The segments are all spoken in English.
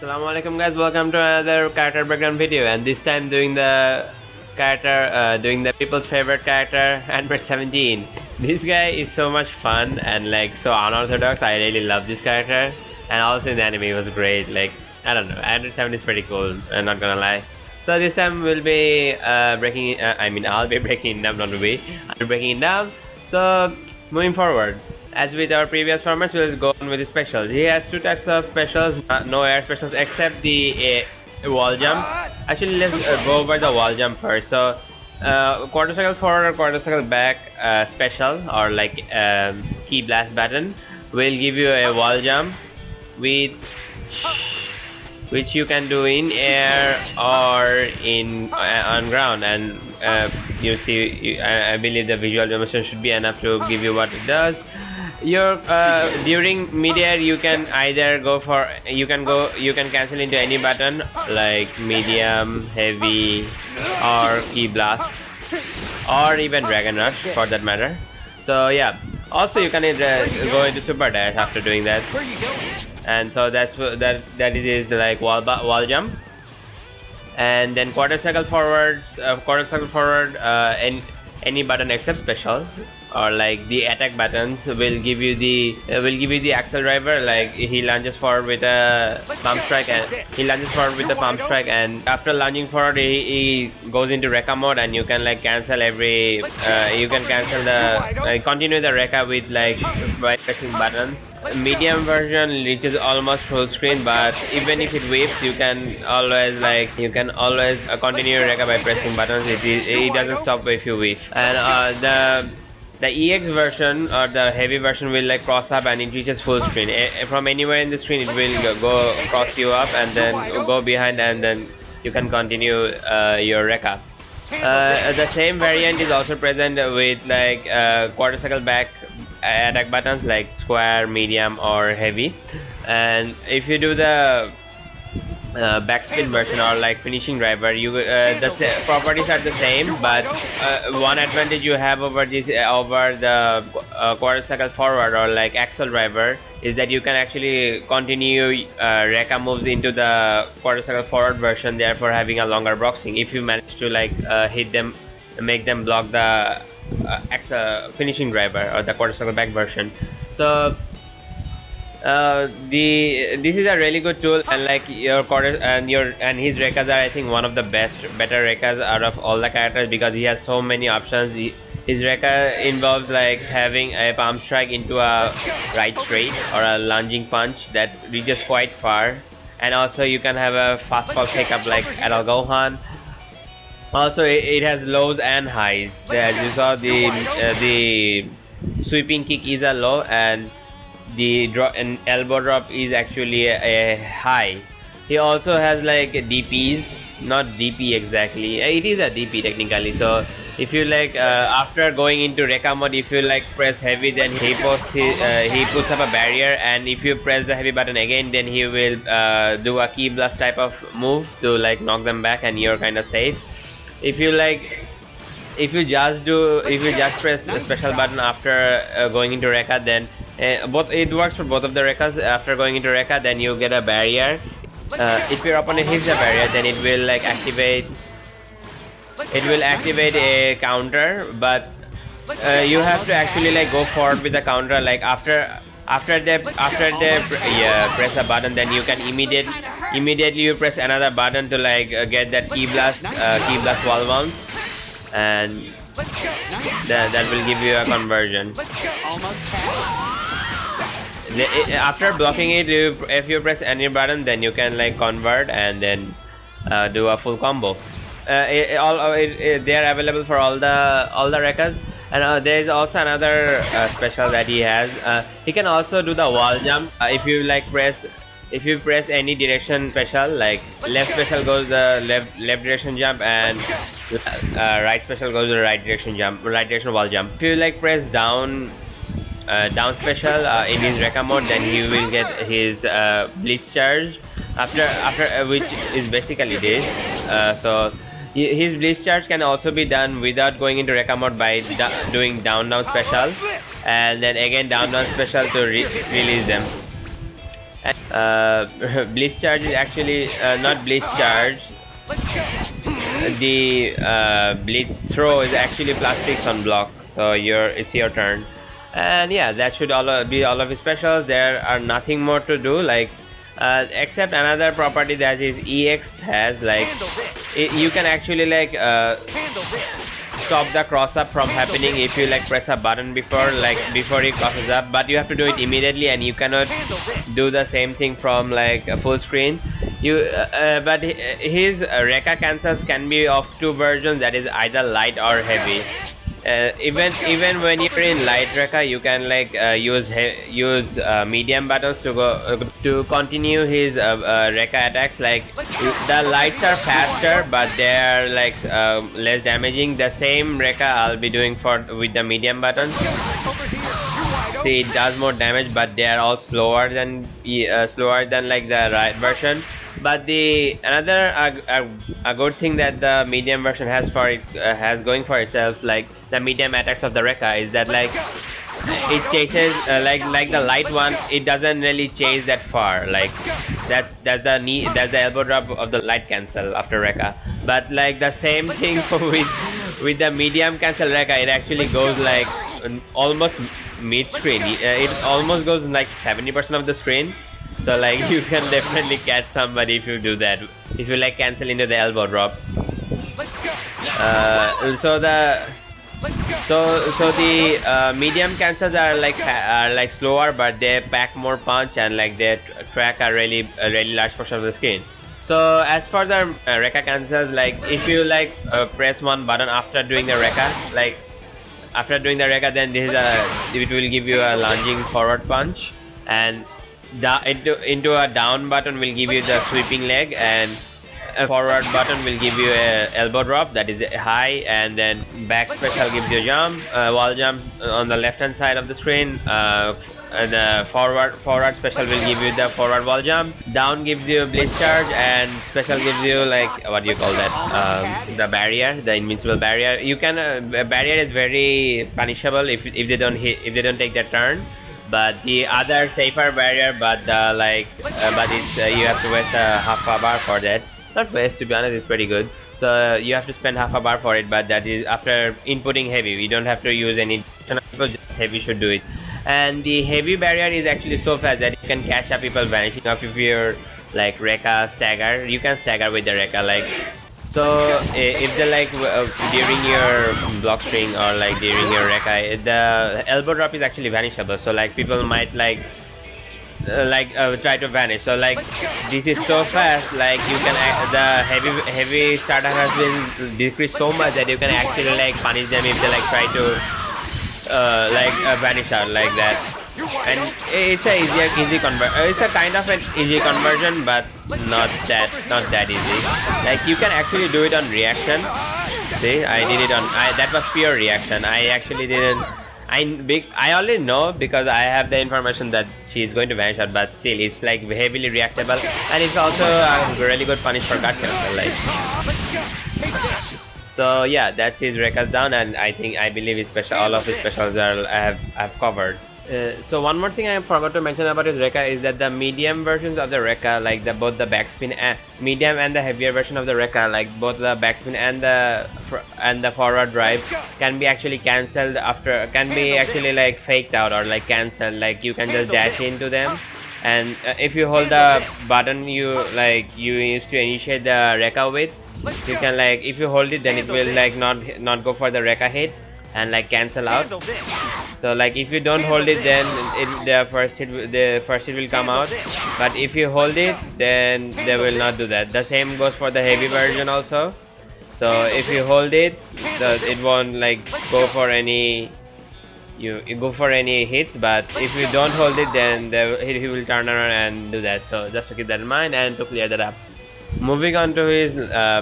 Assalamualaikum guys, welcome to another character breakdown video, and this time doing the people's favorite character, Android 17. This guy is so much fun and like so unorthodox. I really love this character, and also in the anime it was great. Like I don't know, Android 7 is pretty cool. I'm not gonna lie. So this time we'll be breaking. I'll be breaking it down, not we. I'll be breaking it down. So moving forward. As with our previous formats, we'll go on with the specials. He has two types of specials, no air specials except the wall jump. Actually, let's go over the wall jump first. So, quarter cycle forward or quarter cycle back special, or like key blast button, will give you a wall jump with which you can do in air or in on ground, and you see, I believe the visual demonstration should be enough to give you what it does. Your during mid-air you can either go for you can cancel into any button like medium, heavy, or key blast, or even dragon rush for that matter. So yeah, also you can go into super dash after doing that, and so that is like wall jump. And then quarter cycle forward, any button except special, or like the attack buttons will give you the axle driver. Like he lunges forward with a pump strike, and after lunging forward he goes into Rekka mode, and you can like cancel every continue the Rekka with like by pressing buttons. Medium version reaches almost full screen, but even if it whips, you can always continue Rekka by pressing buttons. It doesn't stop if you whip. And the EX version or the heavy version will like cross up and it reaches full screen. From anywhere in the screen it will go cross you up and then go behind, and then you can continue your Rekka. The same variant is also present with like quarter cycle back attack buttons like square, medium, or heavy. And if you do the backspin version or like finishing driver, the properties are the same, but one advantage you have over the quarter cycle forward or like axle driver is that you can actually continue Rekka moves into the quarter cycle forward version, therefore having a longer boxing if you manage to like hit them, make them block the finishing driver or the quarter cycle back version. So this is a really good tool, and like your quarter and his Rekkas are I think one of the better Rekkas out of all the characters, because he has so many options. His Rekka involves like having a palm strike into a right straight or a lunging punch that reaches quite far, and also you can have a fastball pickup like Adal Gohan. Also, it has lows and highs. As you saw, the sweeping kick is a low, and the elbow drop is actually a high. He also has like DPs, not DP exactly. It is a DP technically. So if you like after going into Rekka mode, if you like press heavy, then he puts up a barrier, and if you press the heavy button again, then he will do a key blast type of move to like knock them back, and you're kind of safe. If you just press the special button after going into Rekka, then it works for both of the Rekkas. After going into Rekka, then you get a barrier. If your opponent hits the barrier, then it will like activate a counter, but you have to actually like go forward with the counter. Like after they press a button, then you can immediately you press another button to like get that key blast wall bounce, and that will give you a conversion. After blocking it, if you press any button, then you can like convert and then do a full combo. They are available for all the Rekkas. And there is also another special that he has. He can also do the wall jump. If you press any direction special, like left special goes the left direction jump, and right special goes the right direction wall jump. If you like press down special in his Rekka mode, then he will get his blitz charge after which is basically this. So his blitz charge can also be done without going into Rekka mode by doing down special, and then again down special to release them. And, Blitz charge is actually not blitz charge. The blitz throw is actually +6 on block, so it's your turn. And yeah, that should be all of his specials. There are nothing more to do, like except another property that his EX has, like you can actually like stop the cross up from happening if you like press a button before he crosses up, but you have to do it immediately, and you cannot do the same thing from like a full screen. But his Rekka cancels can be of two versions, that is either light or heavy. Even when you're in light Rekka, you can like use medium buttons to go to continue his Rekka attacks. Like the lights are faster, but they are like less damaging. The same Rekka I'll be doing with the medium buttons. See, it does more damage, but they are all slower than like the right version. But the another a good thing that the medium version has going for itself, like the medium attacks of the Rekka, is that like it chases like the light one, it doesn't really chase that far. Like that's the elbow drop of the light cancel after Rekka. But like the same thing with the medium cancel Rekka, it actually goes like almost mid screen. It almost goes like 70% of the screen. So like you can definitely catch somebody if you do that. If you like cancel into the elbow drop. So the medium cancels are like slower, but they pack more punch, and like they track a really large portion of the screen. So as for the Rekka cancels, like if you like press one button after doing the Rekka, like after doing the Rekka, then it will give you a lunging forward punch, and into a down button will give you the sweeping leg, and a forward button will give you a elbow drop, that is high, and then back special gives you a jump, wall jump on the left hand side of the screen. The forward special will give you the forward wall jump. Down gives you a blitz charge, and special gives you like what do you call that? The barrier, the invincible barrier. You can barrier is very punishable if they don't take their turn. But the other safer barrier, but it's you have to waste half a bar for that. Not waste, to be honest, it's pretty good. So you have to spend half a bar for it, but that is after inputting heavy. You don't have to use any people, just heavy should do it. And the heavy barrier is actually so fast that you can catch up people vanishing off if you're like Rekka stagger. You can stagger with the Rekka, like so if they like during your block string or like during your Rekka, the elbow drop is actually vanishable. So like people might try to vanish. So like this is so fast, like you can the heavy startup has been decreased so much that you can actually like punish them if they like try to vanish out like that. And it's a easy conversion. It's a kind of an easy conversion, but not that easy. Like you can actually do it on reaction. See, I did it on that was pure reaction. I actually didn't. I only know because I have the information that she is going to vanish out, but still it's like heavily reactable, and it's also a really good punish for guard cancel. Like, so yeah, that's his Rekka's down, and I believe his all of his specials I've covered. So one more thing I forgot to mention about his Rekka is that the medium versions of the Rekka, like both the backspin and medium and the heavier version of the Rekka, like both the backspin and the forward drive can be actually cancelled can be actually like faked out or like cancelled. Like you can just dash into them, and if you hold the button you used to initiate the Rekka with, you can like if you hold it, then it will like not go for the Rekka hit and like cancel out. So like if you don't hold it, then the first hit will come out, but if you hold it, then they will not do that. The same goes for the heavy version also. So if you hold it, it won't like go for any you go for any hits, but if you don't hold it, then he will turn around and do that. So just to keep that in mind and to clear that up. Moving on to his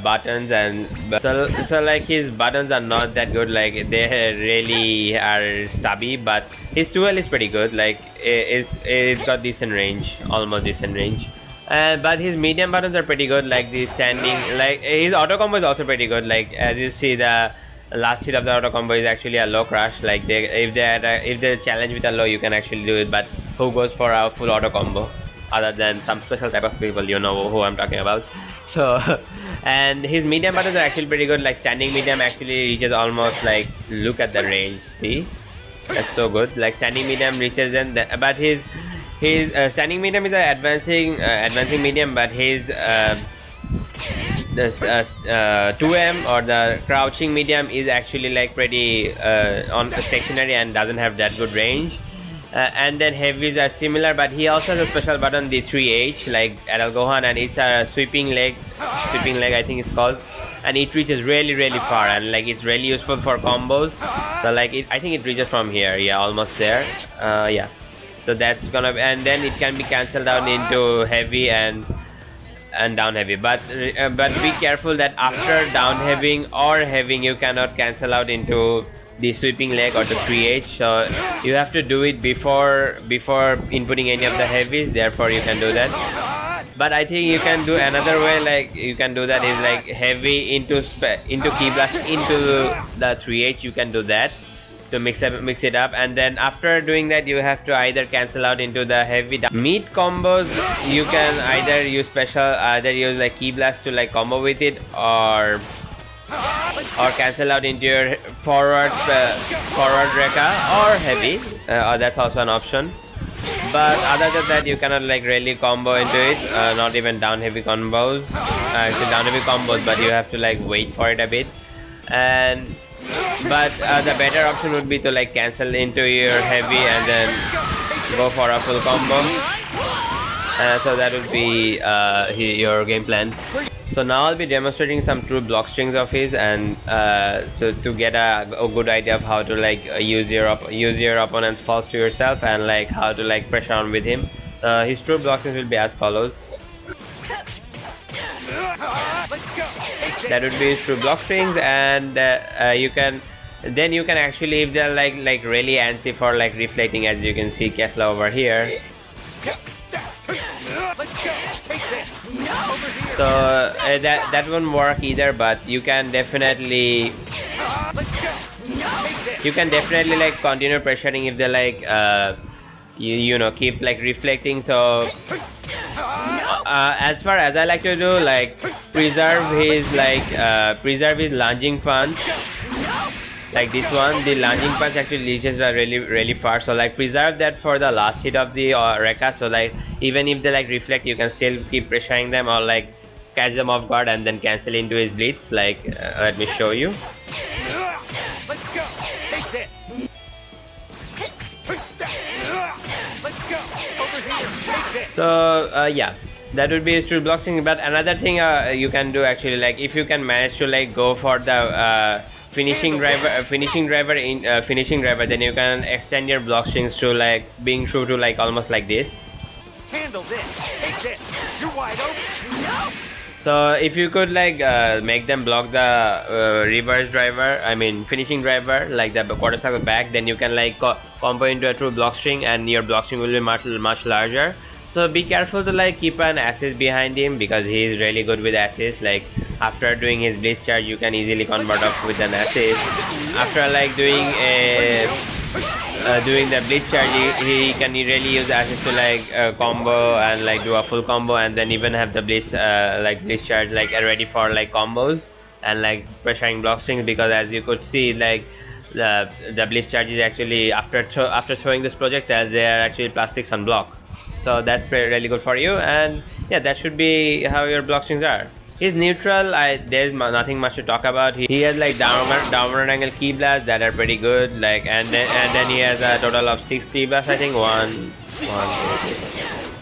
buttons, and so like his buttons are not that good, like they really are stubby, but his 2L is pretty good, like it's got decent range, almost decent range. But his medium buttons are pretty good, like the standing, like his auto combo is also pretty good. Like as you see, the last hit of the auto combo is actually a low crush. Like if they challenge with a low, you can actually do it, but who goes for a full auto combo? other than some special type of people, you know who I'm talking about. So and his medium buttons are actually pretty good. Like standing medium actually reaches almost like, look at the range, see, that's so good. Like standing medium reaches them, but his standing medium is an advancing medium, but his the 2M or the crouching medium is actually like pretty on stationary and doesn't have that good range. And then heavies are similar, but he also has a special button, the 3H, like Adal Gohan, and it's a sweeping leg I think it's called, and it reaches really far, and like it's really useful for combos. So like I think it reaches from here, yeah, almost there. Yeah, so that's gonna be, and then it can be cancelled out into heavy and down heavy, but be careful that after down heavying or heavying you cannot cancel out into the sweeping leg or the 3H, so you have to do it before inputting any of the heavies, therefore you can do that. But I think you can do another way, like you can do that is like heavy into key blast into the 3H, you can do that to mix it up, and then after doing that you have to either cancel out into the heavy meat combos. You can either use like key blast to like combo with it, or cancel out into your forward Rekka or heavy, or that's also an option. But other than that you cannot like really combo into it, not even down heavy combos, down heavy combos, but you have to like wait for it a bit. And but the better option would be to like cancel into your heavy and then go for a full combo. So that would be your game plan. So now I'll be demonstrating some true block strings of his, and so to get a good idea of how to like use your opponent's faults to yourself, and like how to like pressure on with him. His true block strings will be as follows. That would be true block strings, and you can actually, if they're like really antsy for like reflecting, as you can see Kessler over here. So that won't work either, but you can definitely like continue pressuring if they like you know keep like reflecting. So as far as I like to do, like preserve his lunging punch, like this one. The lunging punch actually reaches really far, so like preserve that for the last hit of the Rekka. So like even if they like reflect, you can still keep pressuring them or like catch them off guard and then cancel into his blitz. Like let me show you. Let's go. Take this. Let's go. Over here. Take this. So yeah, that would be true block string. But another thing you can do actually, like if you can manage to like go for the finishing driver, then you can extend your block strings to like being true to like almost like this. Handle this. Take this. You're wide open. No. So if you could like make them block the reverse driver, I mean finishing driver, like the quarter circle back, then you can like combo into a true block string, and your block string will be much larger. So be careful to like keep an assist behind him, because he is really good with assist. Like after doing his blitz charge, you can easily convert off with an assist. After like doing the blitz charge, he can really use assist to like combo and like do a full combo, and then even have the blitz charge like ready for like combos and like pressuring block strings. Because as you could see, like the blitz charge is actually after throwing this projectiles, they are actually plastics on block. So that's really good for you, and yeah, that should be how your block strings are. He's neutral. There's nothing much to talk about. He has like downward angle key blasts that are pretty good. Like and then he has a total of 6 key blasts. I think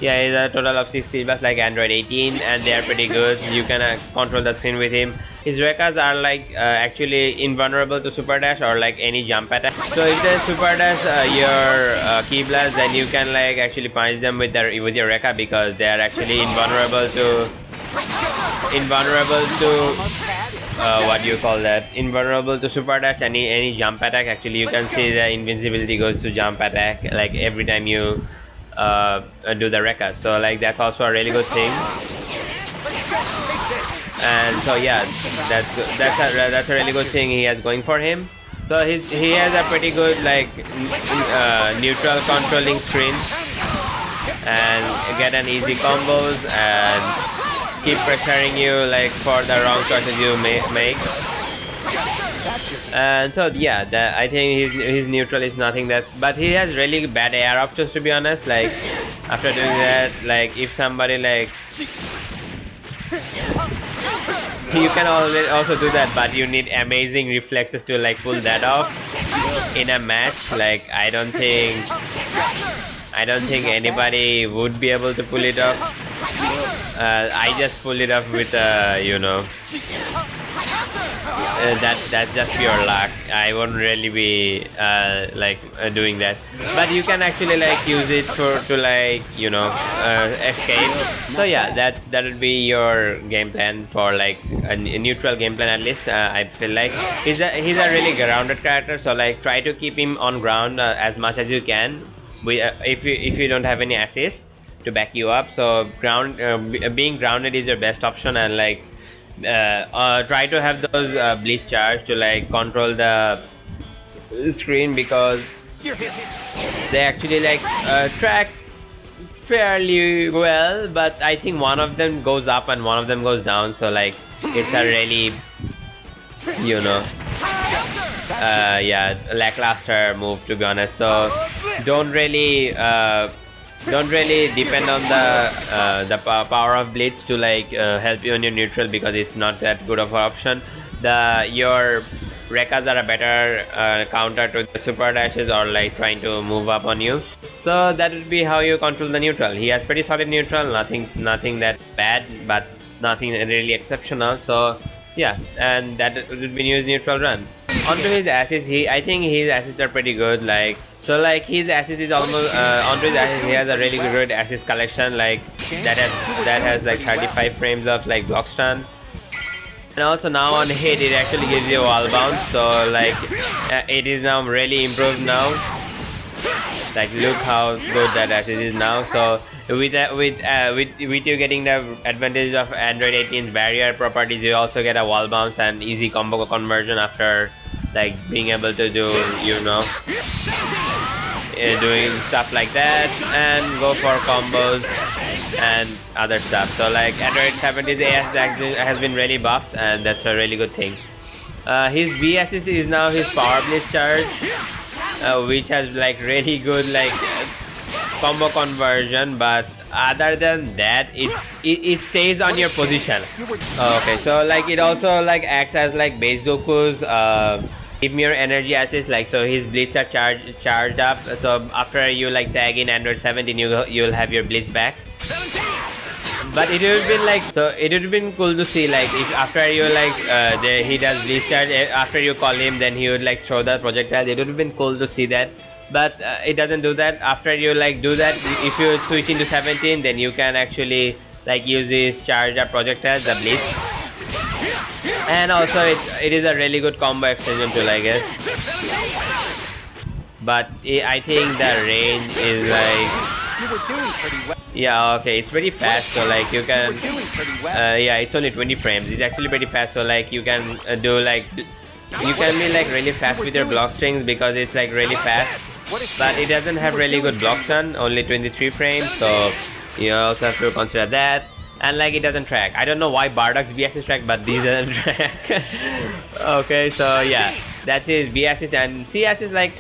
yeah, he has a total of 6 key blasts like Android 18, and they are pretty good. You can control the screen with him. His Rekkas are like actually invulnerable to super dash or like any jump attack. So if they super dash your key blast, then you can like actually punish them with your Rekka, because they are actually invulnerable to what do you call that? Invulnerable to super dash, any jump attack. Actually, you can see the invincibility goes to jump attack like every time you do the Rekka. So like that's also a really good thing. And so yeah, that's a really good thing he has going for him. So he has a pretty good like neutral controlling screen, and get an easy combos and keep pressuring you like for the wrong choices you make. And so yeah, I think his neutral is nothing that, but he has really bad AR options, to be honest. Like after doing that, like if somebody like, you can also do that, but you need amazing reflexes to like pull that off in a match. Like I don't think anybody would be able to pull it off. I just pull it off with you know, that's just pure luck. I won't really be doing that, but you can actually like use it to like, you know, escape. So yeah, that would be your game plan for like a neutral game plan, at least. I feel like he's a really grounded character, so like try to keep him on ground as much as you can. If you don't have any assist to back you up, so being grounded is your best option, and like try to have those bleach charge to like control the screen, because they actually like track fairly well, but I think one of them goes up and one of them goes down, so like it's a really, you know, yeah, lackluster move, to be honest. So don't really depend on the power of blitz to like help you on your neutral, because it's not that good of an option. Your Rekkas are a better counter to the super dashes or like trying to move up on you. So that would be how you control the neutral. He has pretty solid neutral, nothing that bad, but nothing really exceptional. So yeah, and that would be his neutral run. Onto his assists, I think his assists are pretty good. Like, so like his assist is almost onto his assist, he has a really good assist collection, like that has like 35 frames of like block stun. And also now on hit it actually gives you a wall bounce, so like it is now really improved now. Like look how good that assist is now. So with you getting the advantage of Android 18's barrier properties, you also get a wall bounce and easy combo conversion after like being able to do, you know, doing stuff like that and go for combos and other stuff. So like Android 70's AS has been really buffed, and that's a really good thing. His B assist is now his power blitz charge, which has like really good like combo conversion, but other than that it stays on your position. Okay, so like it also like acts as like base Goku's give me your energy assist, like so his blitz are charged up, so after you like tag in Android 17 you'll have your blitz back. But it would have been like, so it would have been cool to see like if after you like he does blitz charge, after you call him then he would like throw the projectile. It would have been cool to see that, but it doesn't do that. After you like do that, if you switch into 17 then you can actually like use his charge up projectile, the blitz. And also it is a really good combo extension tool, I guess. But I think the range is like, yeah, okay, it's pretty fast, so like you can yeah, it's only 20 frames. It's actually pretty fast, so like you can do like, you can be like really fast with your block strings because it's like really fast, but it doesn't have really good block stun, only 23 frames, so you also have to consider that. And like it doesn't track. I don't know why Bardak's B assist track, but these doesn't track. Okay, so yeah, that's his B assist. And C assist, like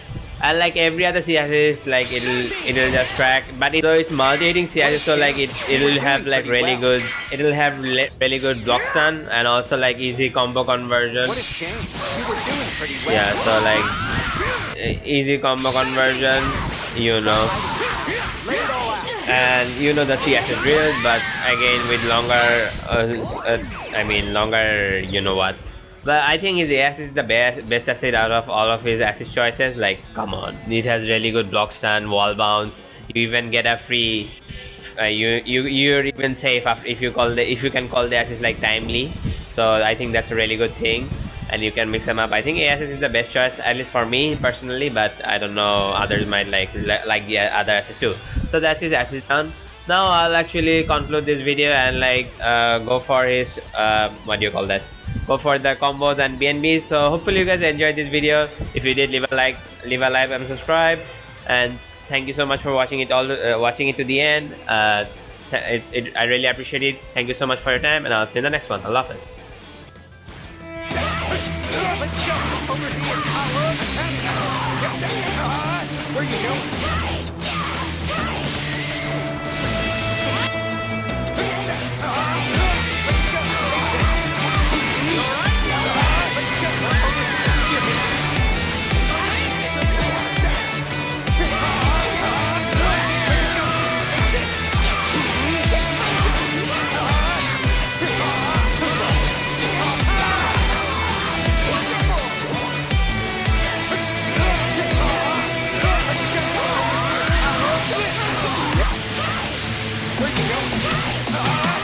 like every other C assist, like it'll just track, but so it's multi-hitting C assist, so like it'll have like really good, really good block stun and also like easy combo conversion. What a shame. You were doing pretty well. Yeah, so like easy combo conversion, you know. And you know the C assist drills, but again with longer I mean longer, you know what. But I think his AS is the best asset out of all of his assist choices. Like, come on, it has really good block stun, wall bounce. You even get a free. You're even safe after if you can call the assist like timely. So I think that's a really good thing, and you can mix them up. I think AS is the best choice, at least for me personally. But I don't know, others might like the other assist too. So that's his assist done. Now I'll actually conclude this video and like go for his what do you call that? Go for the combos and BNBs. So hopefully you guys enjoyed this video. If you did, leave a like and subscribe, and Thank you so much for watching it watching it to the end. I really appreciate it. Thank you so much for your time, and I'll see you in the next one. Allah Hafiz. Let's go! Over here! Where you going? Where you going?